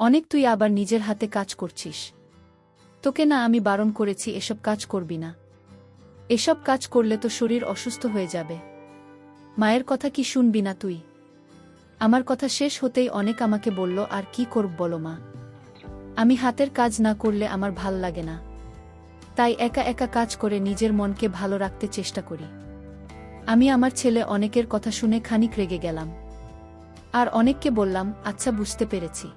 অনেক তুই আবার নিজের হাতে কাজ করছিস। তোকে না আমি বারণ করেছি এসব কাজ করবি না। এসব কাজ করলে তো শরীর অসুস্থ হয়ে যাবে। মায়ের কথা কি শুনবি না তুই? আমার কথা শেষ হতেই অনেক আমাকে বলল, আর কি করব বলো মা? আমি হাতের কাজ না করলে আমার ভাল লাগে না। তাই একা একা কাজ করে নিজের মনকে ভালো রাখতে চেষ্টা করি। আমি আমার ছেলে অনেকের কথা শুনে খানিক রেগে গেলাম। আর অনেককে বললাম, আচ্ছা বুঝতে পেরেছি,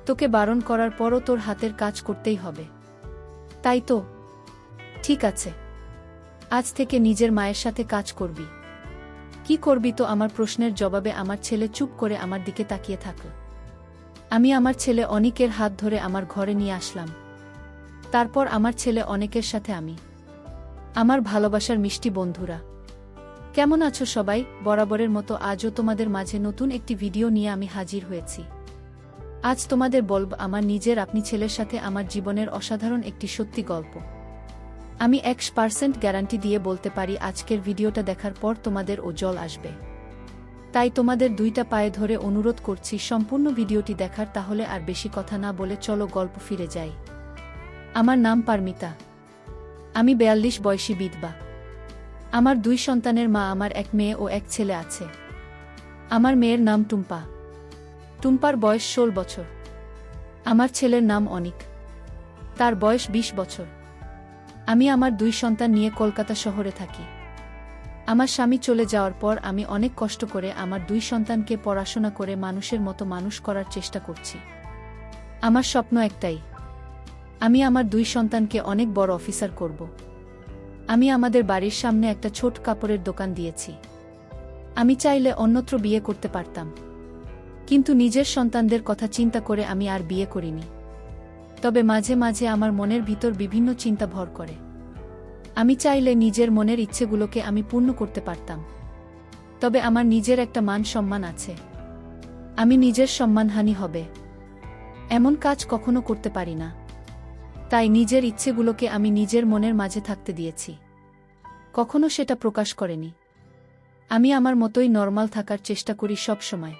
তোকে বারণ করার পরও তোর হাতের কাজ করতেই হবে, তাই তো? ঠিক আছে, আজ থেকে নিজের মায়ের সাথে কাজ করবি। কি করবি তো? আমার প্রশ্নের জবাবে আমার ছেলে চুপ করে আমার দিকে তাকিয়ে থাকল। আমি আমার ছেলে অনিকের হাত ধরে আমার ঘরে নিয়ে আসলাম। তারপর আমার ছেলে অনেকের সাথে আমি। আমার ভালোবাসার মিষ্টি বন্ধুরা, কেমন আছো সবাই? বরাবরের মতো আজও তোমাদের মাঝে নতুন একটি ভিডিও নিয়ে আমি হাজির হয়েছি। আজ তোমাদের বলব আমার নিজের আপনি ছেলের সাথে আমার জীবনের অসাধারণ একটি সত্যি গল্প। আমি 100% গ্যারান্টি দিয়ে বলতে পারি আজকের ভিডিওটা দেখার পর তোমাদের ও জল আসবে। তাই তোমাদের দুইটা পায়ে ধরে অনুরোধ করছি সম্পূর্ণ ভিডিওটি দেখার। তাহলে আর বেশি কথা না বলে চলো গল্প ফিরে যাই। আমার নাম পারমিতা। আমি 42 বয়সী বিধবা। আমার 2 সন্তানের মা। আমার এক মেয়ে ও এক ছেলে আছে। আমার মেয়ের নাম টুম্পা। টুম্পার বয়স 16 বছর। আমার ছেলের নাম অনিক, তার বয়স 20 বছর। আমি আমার 2 সন্তান নিয়ে কলকাতা শহরে থাকি। আমার স্বামী চলে যাওয়ার পর আমি অনেক কষ্ট করে আমার 2 সন্তানকে পড়াশোনা করে মানুষের মতো মানুষ করার চেষ্টা করছি। আমার স্বপ্ন একটাই, আমি আমার 2 সন্তানকে অনেক বড় অফিসার করব। আমি আমাদের বাড়ির সামনে একটা ছোট কাপড়ের দোকান দিয়েছি। আমি চাইলে অন্যত্র বিয়ে করতে পারতাম, কিন্তু নিজের সন্তানদের কথা চিন্তা করে আমি আর বিয়ে করিনি। তবে মাঝে মাঝে আমার মনের ভিতর বিভিন্ন চিন্তা ভর করে। আমি চাইলে নিজের মনের ইচ্ছেগুলোকে আমি পূর্ণ করতে পারতাম। তবে আমার নিজের একটা মান সম্মান আছে। আমি নিজের সম্মানহানি হবে এমন কাজ কখনো করতে পারি না। তাই নিজের ইচ্ছেগুলোকে আমি নিজের মনের মাঝে থাকতে দিয়েছি, কখনো সেটা প্রকাশ করেনি। আমি আমার মতোই নরমাল থাকার চেষ্টা করি সব সময়।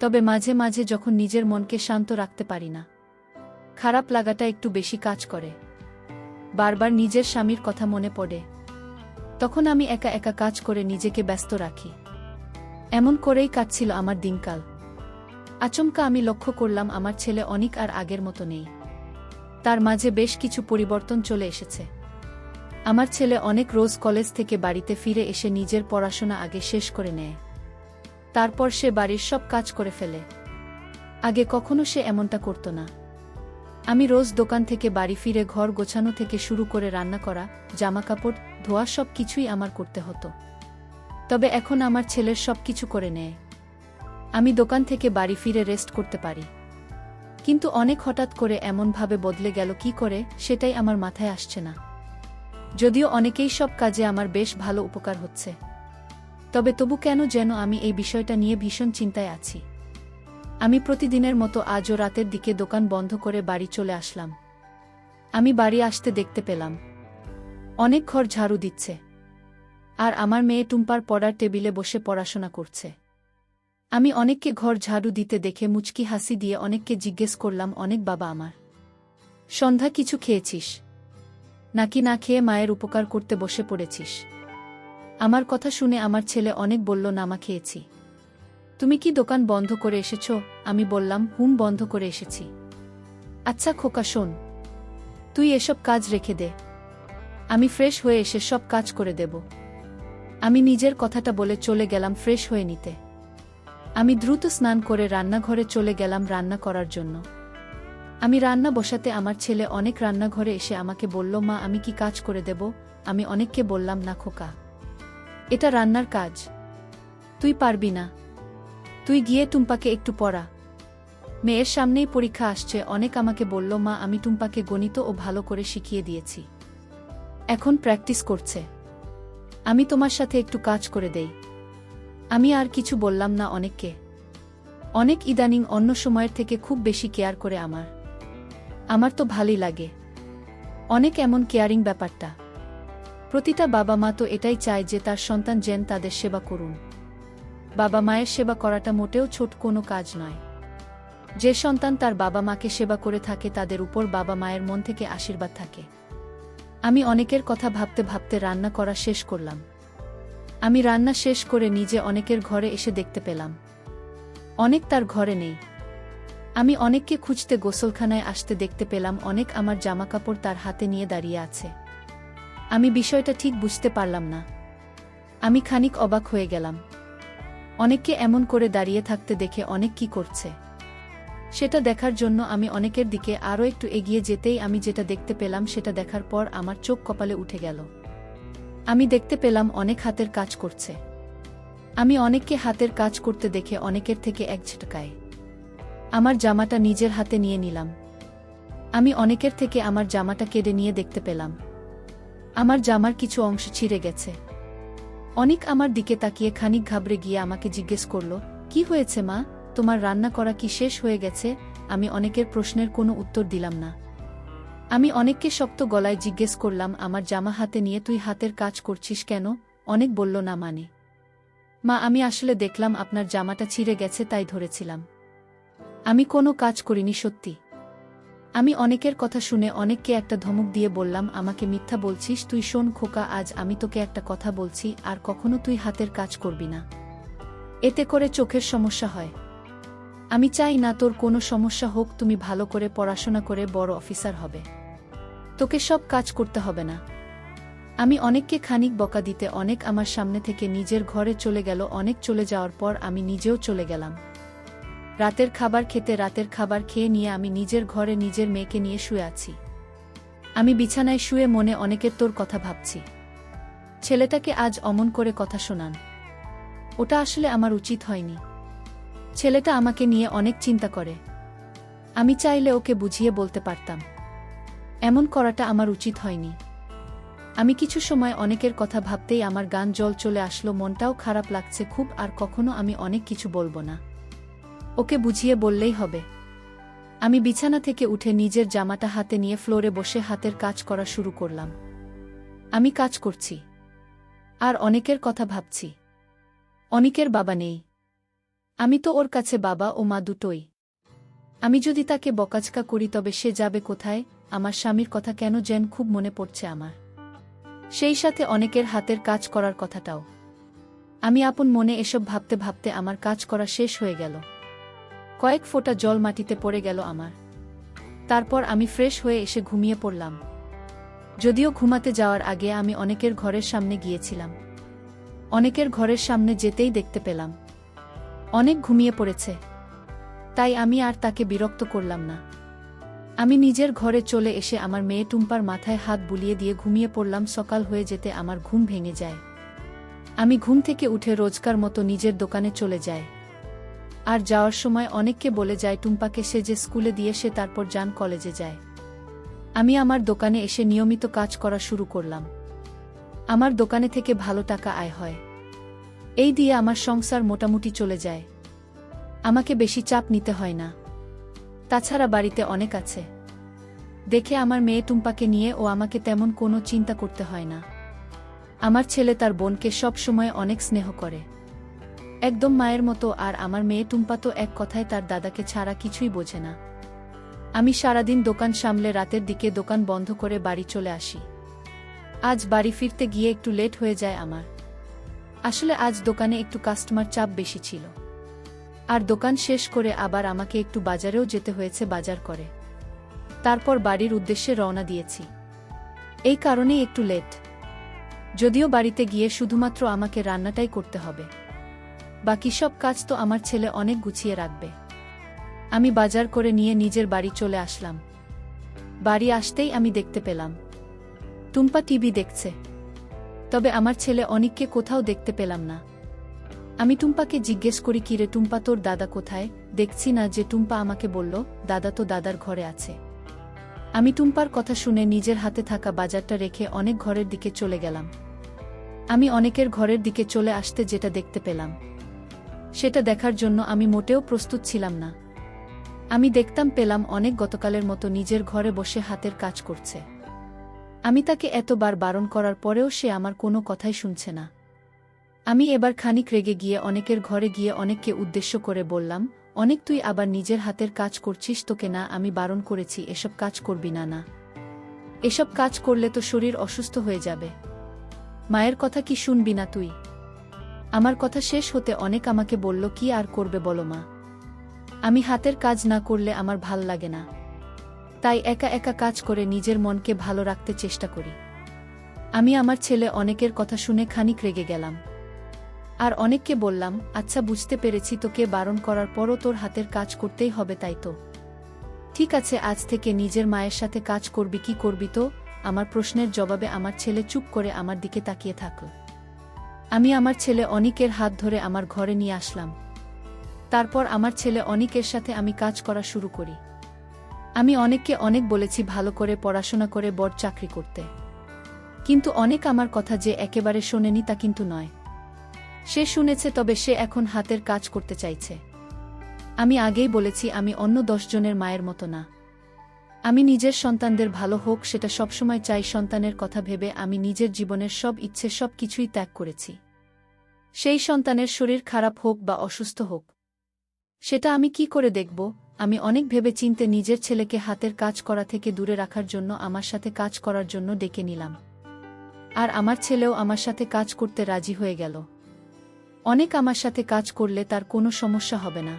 তবে মাঝে মাঝে যখন নিজের মনকে শান্ত রাখতে পারি না, খারাপ লাগাটা একটু বেশি কাজ করে। বারবার নিজের স্বামীর কথা মনে পড়ে। তখন আমি একা একা কাজ করে নিজেকে ব্যস্ত রাখি। এমন করেই কাটছিল আমার দিনকাল। আচমকা আমি লক্ষ্য করলাম আমার ছেলে অনিক আর আগের মতো নেই। তার মাঝে বেশ কিছু পরিবর্তন চলে এসেছে। আমার ছেলে অনেক রোজ কলেজ থেকে বাড়িতে ফিরে এসে নিজের পড়াশোনা আগে শেষ করে নেয়। তারপর সে বাড়ির সব কাজ করে ফেলে। আগে কখনো সে এমনটা করত না। আমি রোজ দোকান থেকে বাড়ি ফিরে ঘর গোছানো থেকে শুরু করে রান্না করা, জামাকাপড় ধোয়া সব কিছুই আমার করতে হতো। তবে এখন আমার ছেলের সব কিছু করে নেয়। আমি দোকান থেকে বাড়ি ফিরে রেস্ট করতে পারি। কিন্তু অনেক হঠাৎ করে এমনভাবে বদলে গেল কি করে সেটাই আমার মাথায় আসছে না। যদিও অনেকেই সব কাজে আমার বেশ ভালো উপকার হচ্ছে, তবু কেন যেন আমি এই বিষয়টা নিয়ে ভীষণ চিন্তায় আছি। আমি প্রতিদিনের মতো আজও রাতের দিকে দোকান বন্ধ করে বাড়ি চলে আসলাম। আমি বাড়ি আসতে দেখতে পেলাম অনেক ঘর ঝাড়ু দিচ্ছে, আর আমার মেয়ে টুম্পার পড়ার টেবিলে বসে পড়াশোনা করছে। আমি অনেককে ঘর ঝাড়ু দিতে দেখে মুচকি হাসি দিয়ে অনেককে জিজ্ঞেস করলাম, অনেক বাবা আমার, সন্ধ্যা কিছু খেয়েছিস নাকি না খেয়ে মায়ের উপকার করতে বসে পড়েছিস? আমার কথা শুনে আমার ছেলে অনেক বলল, না মা, খেয়েছি। তুমি কি দোকান বন্ধ করে এসেছ? আমি বললাম, হুম, বন্ধ করে এসেছি। আচ্ছা খোকা শোন, তুই এসব কাজ রেখে দে, আমি ফ্রেশ হয়ে এসে সব কাজ করে দেব। আমি নিজের কথাটা বলে চলে গেলাম ফ্রেশ হয়ে নিতে। আমি দ্রুত স্নান করে রান্নাঘরে চলে গেলাম রান্না করার জন্য। আমি রান্না বসাতে আমার ছেলে অনেক রান্নাঘরে এসে আমাকে বলল, মা আমি কি কাজ করে দেব? আমি অনেককে বললাম, না খোকা, এটা রান্নার কাজ, তুই পারবি না, তুই গিয়ে টুম্পাকে একটু পড়া। মেয়ের সামনেই পরীক্ষা আসছে। অনেক আমাকে বলল, মা আমি টুম্পাকে গণিত ও ভালো করে শিখিয়ে দিয়েছি, এখন প্র্যাকটিস করছে, আমি তোমার সাথে একটু কাজ করে দেই। আমি আর কিছু বললাম না অনেককে। অনেক ইদানিং অন্য সময়ের থেকে খুব বেশি কেয়ার করে আমার তো ভালোই লাগে অনেক এমন কেয়ারিং ব্যাপারটা। প্রতিটা বাবা মা তো এটাই চায় যে তার সন্তান যেন তাদের সেবা করুন। বাবা মায়ের সেবা করাটা মোটেও ছোট কোনো কাজ নয়। যে সন্তান তার বাবা মাকে সেবা করে থাকে তাদের উপর বাবা মায়ের মন থেকে আশীর্বাদ থাকে। আমি অনেকের কথা ভাবতে ভাবতে রান্না করা শেষ করলাম। আমি রান্না শেষ করে নিজে অনেকের ঘরে এসে দেখতে পেলাম অনেক তার ঘরে নেই। আমি অনেককে খুঁজতে গোসলখানায় আসতে দেখতে পেলাম অনেক আমার জামাকাপড় তার হাতে নিয়ে দাঁড়িয়ে আছে। আমি বিষয়টা ঠিক বুঝতে পারলাম না। আমি খানিক অবাক হয়ে গেলাম। অনেককে এমন করে দাঁড়িয়ে থাকতে দেখে অনেক কি করছে সেটা দেখার জন্য আমি অনেকের দিকে আরও একটু এগিয়ে যেতেই আমি যেটা দেখতে পেলাম সেটা দেখার পর আমার চোখ কপালে উঠে গেল। আমি দেখতে পেলাম অনেক হাতের কাজ করছে। আমি অনেককে হাতের কাজ করতে দেখে অনেকের থেকে এক ঝটকায় আমার জামাটা নিজের হাতে নিয়ে নিলাম। আমি অনেকের থেকে আমার জামাটা কেড়ে নিয়ে দেখতে পেলাম আমার জামার কিছু অংশ ছিঁড়ে গেছে। অনেক আমার দিকে তাকিয়ে খানিক ঘাবড়ে গিয়ে আমাকে জিজ্ঞেস করল, কি হয়েছে মা, তোমার রান্না করা কি শেষ হয়ে গেছে? আমি অনেকের প্রশ্নের কোনো উত্তর দিলাম না। আমি অনেককে শক্ত গলায় জিজ্ঞেস করলাম, আমার জামা হাতে নিয়ে তুই হাতের কাজ করছিস কেন? অনেক বলল, না মানে মা, আমি আসলে দেখলাম আপনার জামাটা ছিঁড়ে গেছে তাই ধরেছিলাম। আমি কোনো কাজ করিনি সত্যি। আমি অনেকের কথা শুনে অনেককে একটা ধমক দিয়ে বললাম, আমাকে মিথ্যা বলছিস তুই? শোন খোকা, আজ আমি তোকে একটা কথা বলছি, আর কখনো তুই হাতের কাজ করবি না। এতে করে চোখের সমস্যা হয়। আমি চাই না তোর কোনো সমস্যা হোক। তুমি ভালো করে পড়াশোনা করে বড় অফিসার হবে, তোকে সব কাজ করতে হবে না। আমি অনেককে খানিক বকা দিতে অনেক আমার সামনে থেকে নিজের ঘরে চলে গেল। অনেক চলে যাওয়ার পর আমি নিজেও চলে গেলাম রাতের খাবার খেতে। রাতের খাবার খেয়ে নিয়ে আমি নিজের ঘরে নিজের মেয়েকে নিয়ে শুয়ে আছি। আমি বিছানায় শুয়ে মনে অনেকের তোর কথা ভাবছি। ছেলেটাকে আজ অমন করে কথা শোনান, ওটা আসলে আমার উচিত হয়নি। ছেলেটা আমাকে নিয়ে অনেক চিন্তা করে। আমি চাইলে ওকে বুঝিয়ে বলতে পারতাম, এমন করাটা আমার উচিত হয়নি। আমি কিছু সময় অনেকের কথা ভাবতেই আমার গান জল চলে আসলো, মনটাও খারাপ লাগছে খুব। আর কখনো আমি অনেক কিছু বলবো না, ওকে বুঝিয়ে বললেই হবে। আমি বিছানা থেকে উঠে নিজের জামাটা হাতে নিয়ে ফ্লোরে বসে হাতের কাজ করা শুরু করলাম। আমি কাজ করছি আর অনেকের কথা ভাবছি। অনেকের বাবা নেই, আমি তো ওর কাছে বাবা ও মা দুটোই। আমি যদি তাকে বকাঝকা করি তবে সে যাবে কোথায়? আমার স্বামীর কথা কেন যেন খুব মনে পড়ছে আমার, সেই সাথে অনেকের হাতের কাজ করার কথাটাও। আমি আপন মনে এসব ভাবতে ভাবতে আমার কাজ করা শেষ হয়ে গেল। কয়েক ফোঁটা জল মাটিতে পড়ে গেল আমার। তারপর আমি ফ্রেশ হয়ে এসে ঘুমিয়ে পড়লাম। যদিও ঘুমাতে যাওয়ার আগে আমি অনেকের ঘরের সামনে গিয়েছিলাম। অনেকের ঘরের সামনে যেতেই দেখতে পেলাম অনেক ঘুমিয়ে পড়েছে, তাই আমি আর তাকে বিরক্ত করলাম না। আমি নিজের ঘরে চলে এসে আমার মেয়ে টুম্পার মাথায় হাত বুলিয়ে দিয়ে ঘুমিয়ে পড়লাম। সকাল হয়ে যেতে আমার ঘুম ভেঙে যায়। আমি ঘুম থেকে উঠে রোজকার মতো নিজের দোকানে চলে যাই। আর যাওয়ার সময় অনেককে বলে যায় টুম্পাকে সে যে স্কুলে দিয়ে সে তারপর যান কলেজে যায়। আমি আমার দোকানে এসে নিয়মিত কাজ করা শুরু করলাম। আমার দোকানে থেকে ভালো টাকা আয় হয়। এই দিয়ে আমার সংসার মোটামুটি চলে যায়। আমাকে বেশি চাপ নিতে হয় না। তাছাড়া বাড়িতে অনেক আছে দেখে আমার মেয়ে টুম্পাকে নিয়ে ও আমাকে তেমন কোনো চিন্তা করতে হয় না। আমার ছেলে তার বোনকে সব সময় অনেক স্নেহ করে, একদম মায়ের মতো। আর আমার মেয়ে টুম্পা তো এক কথায় তার দাদাকে ছাড়া কিছুই বোঝে না। আমি সারাদিন দোকান সামলে রাতের দিকে দোকান বন্ধ করে বাড়ি চলে আসি। আজ বাড়ি ফিরতে গিয়ে একটু লেট হয়ে যায় আমার। আসলে আজ দোকানে একটু কাস্টমার চাপ বেশি ছিল। আর দোকান শেষ করে আবার আমাকে একটু বাজারেও যেতে হয়েছে, বাজার করে তারপর বাড়ির উদ্দেশ্যে রওনা দিয়েছি। এই কারণেই একটু লেট। যদিও বাড়িতে গিয়ে শুধুমাত্র আমাকে রান্নাটাই করতে হবে, বাকি সব কাজ তো আমার ছেলে অনেক গুছিয়ে রাখবে। আমি বাজার করে নিয়ে নিজের বাড়ি চলে আসলাম। বাড়ি আসতেই আমি দেখতে পেলাম টুম্পা টিভি দেখছে, তবে আমার ছেলে অনিককে কোথাও দেখতে পেলাম না। আমি টুম্পাকে জিজ্ঞেস করি, কিরে টুম্পা, তোর দাদা কোথায়? দেখছি না যে। টুম্পা আমাকে বলল, দাদা তো দাদার ঘরে আছে। আমি টুম্পার কথা শুনে নিজের হাতে থাকা বাজারটা রেখে অনেক ঘরের দিকে চলে গেলাম। আমি অনেকের ঘরের দিকে চলে আসতে যেটা দেখতে পেলাম সেটা দেখার জন্য আমি মোটেও প্রস্তুত ছিলাম না। আমি দেখতাম পেলাম অনেক গতকালের মতো নিজের ঘরে বসে হাতের কাজ করছে। আমি তাকে এতবার বারণ করার পরেও সে আমার কোনো কথাই শুনছে না। আমি এবার খানিক রেগে গিয়ে অনেকের ঘরে গিয়ে অনেককে উদ্দেশ্য করে বললাম, অনেক, তুই আবার নিজের হাতের কাজ করছিস। তোকে না আমি বারণ করেছি এসব কাজ করবি না। না, এসব কাজ করলে তো শরীর অসুস্থ হয়ে যাবে। মায়ের কথা কি শুনবি না তুই? আমার কথা শেষ হতে অনেক আমাকে বলল, কি আর করবে বলো মা, আমি হাতের কাজ না করলে আমার ভাল লাগে না, তাই একা একা কাজ করে নিজের মনকে ভালো রাখতে চেষ্টা করি। আমি আমার ছেলে অনেকের কথা শুনে খানিক রেগে গেলাম, আর অনেককে বললাম, আচ্ছা বুঝতে পেরেছি, তোকে বারণ করার পরও তোর হাতের কাজ করতেই হবে, তাই তো? ঠিক আছে, আজ থেকে নিজের মায়ের সাথে কাজ করবি। কি করবি তো? আমার প্রশ্নের জবাবে আমার ছেলে চুপ করে আমার দিকে তাকিয়ে থাকল। আমি আমার ছেলে অনিকের হাত ধরে আমার ঘরে নিয়ে আসলাম। তারপর আমার ছেলে অনিকের সাথে আমি কাজ করা শুরু করি। আমি অনেককে অনেক বলেছি ভালো করে পড়াশোনা করে বড় চাকরি করতে, কিন্তু অনেক আমার কথা যে একেবারে শোনেনি তা কিন্তু নয়। সে শুনেছে, তবে সে এখন হাতের কাজ করতে চাইছে। আমি আগেই বলেছি আমি অন্য 10 জনের মায়ের মতো না। আমি নিজের সন্তানদের ভালো হোক সেটা সবসময় চাই। সন্তানের কথা ভেবে আমি নিজের জীবনের সব ইচ্ছে সব কিছুই ত্যাগ করেছি। সেই সন্তানের শরীর খারাপ হোক বা অসুস্থ হোক, সেটা আমি কি করে দেখব? আমি অনেক ভেবে চিন্তে নিজের ছেলেকে হাতের কাজ করা থেকে দূরে রাখার জন্য আমার সাথে কাজ করার জন্য ডেকে নিলাম। আর আমার ছেলেও আমার সাথে কাজ করতে রাজি হয়ে গেল। অনেক আমার সাথে কাজ করলে তার কোনো সমস্যা হবে না,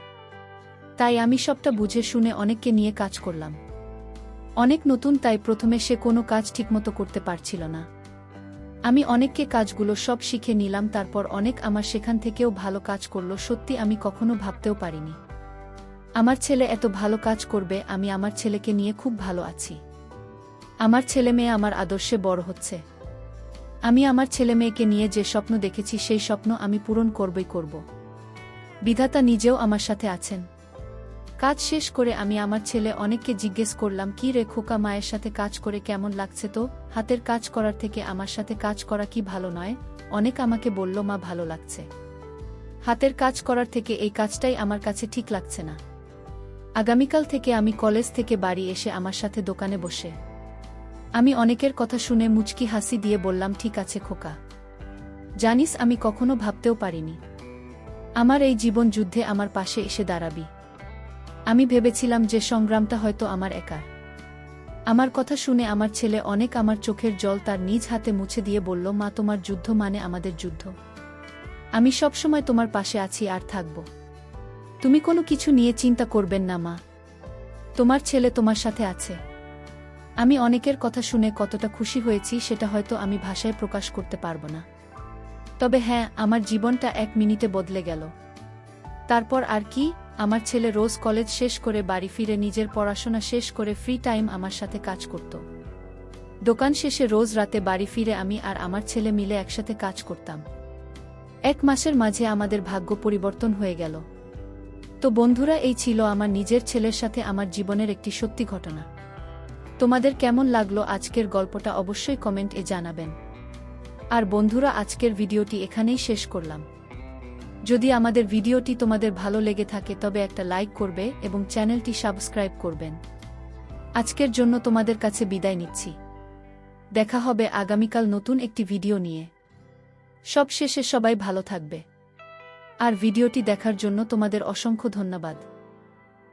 তাই আমি সবটা বুঝে শুনে অনেককে নিয়ে কাজ করলাম। অনেক নতুন, তাই প্রথমে সে কোনো কাজ ঠিকমতো করতে পারছিল না। আমি অনেককে কাজগুলো সব শিখে নিলাম, তারপর অনেক আমার সেখান থেকেও ভালো কাজ করলো। সত্যি আমি কখনো ভাবতেও পারিনি আমার ছেলে এত ভালো কাজ করবে। আমি আমার ছেলেকে নিয়ে খুব ভালো আছি। আমার ছেলে মেয়ে আমার আদর্শে বড় হচ্ছে। আমি আমার ছেলে মেয়েকে নিয়ে যে স্বপ্ন দেখেছি সেই স্বপ্ন আমি পূরণ করবই করব। বিধাতা নিজেও আমার সাথে আছেন। কাজ শেষ করে আমি আমার ছেলে অনেককে জিজ্ঞেস করলাম, কি রে খোকা, মায়ের সাথে কাজ করে কেমন লাগছে তো? হাতের কাজ করার থেকে আমার সাথে কাজ করা কি ভালো নয়? অনেক আমাকে বলল, মা ভালো লাগছে, হাতের কাজ করার থেকে এই কাজটাই আমার কাছে ঠিক লাগছে না। আগামীকাল থেকে আমি কলেজ থেকে বাড়ি এসে আমার সাথে দোকানে বসে। আমি অনেকের কথা শুনে মুচকি হাসি দিয়ে বললাম, ঠিক আছে খোকা, জানিস আমি কখনো ভাবতেও পারিনি আমার এই জীবন যুদ্ধে আমার পাশে এসে দাঁড়াবি। আমি ভেবেছিলাম যে সংগ্রামটা হয়তো আমার একার। আমার কথা শুনে আমার ছেলে অনেক আমার চোখের জল তার নিজ হাতে মুছে দিয়ে বলল, মা তোমার যুদ্ধ মানে আমাদের যুদ্ধ। আমি সবসময় তোমার পাশে আছি আর থাকব। তুমি কোনো কিছু নিয়ে চিন্তা করবেন না মা, তোমার ছেলে তোমার সাথে আছে। আমি অনেকের কথা শুনে কতটা খুশি হয়েছি সেটা হয়তো আমি ভাষায় প্রকাশ করতে পারব না। তবে হ্যাঁ, আমার জীবনটা 1 মিনিটে বদলে গেল। তারপর আর কি, আমার ছেলে রোজ কলেজ শেষ করে বাড়ি ফিরে নিজের পড়াশোনা শেষ করে ফ্রি টাইম আমার সাথে কাজ করত। দোকান শেষে রোজ রাতে বাড়ি ফিরে আমি আর আমার ছেলে মিলে একসাথে কাজ করতাম। 1 মাসের মাঝে আমাদের ভাগ্য পরিবর্তন হয়ে গেল। তো বন্ধুরা, এই ছিল আমার নিজের ছেলের সাথে আমার জীবনের একটি সত্যি ঘটনা। তোমাদের কেমন লাগলো আজকের গল্পটা অবশ্যই কমেন্টে জানাবেন। আর বন্ধুরা, আজকের ভিডিওটি এখানেই শেষ করলাম। যদি আমাদের ভিডিওটি তোমাদের ভালো লেগে থাকে তবে একটা লাইক করবে এবং চ্যানেলটি সাবস্ক্রাইব করবেন। আজকের জন্য তোমাদের কাছে বিদায় নিচ্ছি। দেখা হবে আগামীকাল নতুন একটি ভিডিও নিয়ে। সব শেষে সবাই ভালো থাকবে। আর ভিডিওটি দেখার জন্য তোমাদের অসংখ্য ধন্যবাদ।